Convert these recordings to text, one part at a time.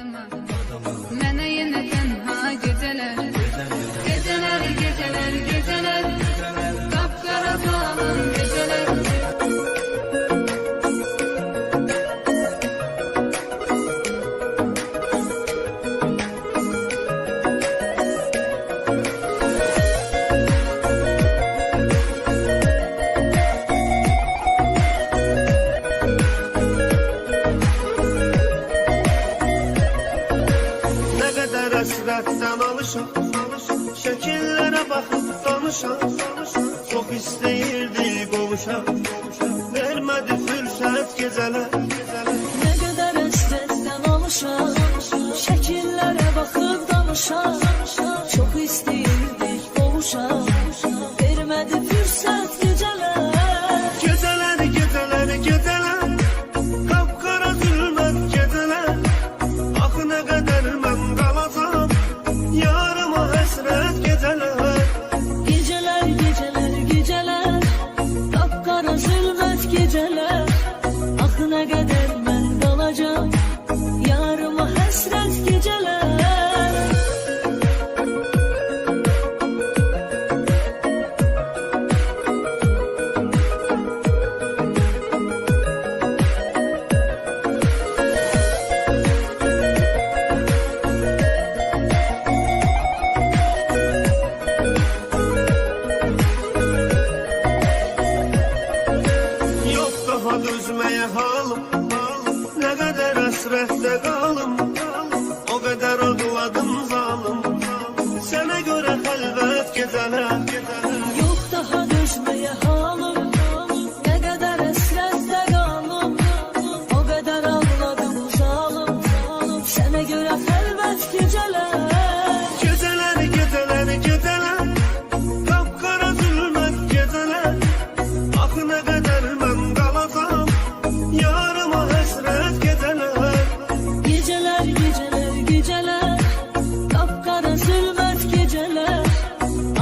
adıma. Mənə yenə tənha gecələr, gecələr, gecələr, gecələr, qapqara salın gecələr. Həsrətdən alışam, şəkillərə baxıb danışam. Çox istəyirdik qovuşam, vermədi fürsət gecələr. Nə qədər həsrətdən alışam, şəkillərə baxıb danışam. Çox istəyirdik qovuşam, vermədi fürsət gecələr. Gecələr, gecələr, gecələr, qapqara zülmət gecələr. Axı nə qədər mən qalacam, yarıma həsrət gecələr. Gecələr, gecələr, gecələr, qapqara zülmət gecələr. Axı nə qədər mən qalacam, yarıma həsrət gecələr. Üzməyə halım, nə qədər həsrətdə qalım, o qədər ağladım zalım, sənə görə xəlvət gecələr. Yox daha dözməyə halım, nə qədər həsrətdə qalım, o qədər ağladım zalım, sənə görə xəlvət gecələr. Gecələr, gecələr, gecələr, qapqara zülmət gecələr. Axı nə qədər mən qalacam, yarıma həsrət gecələr. Gecələr, gecələr, gecələr, qapqara zülmət gecələr.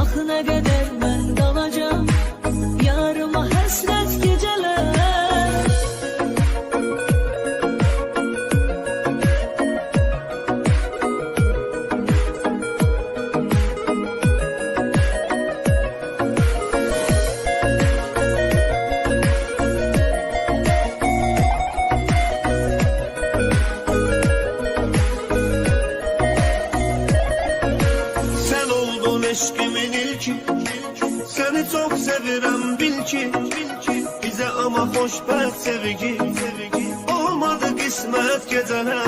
Axı nə qədər mən qalacam, yarıma həsrət gecələr. Eşkimin ilki, seni çok sevirəm bil ki, bize ama xoşbəxt sevgi, olmadı qismət gecələr.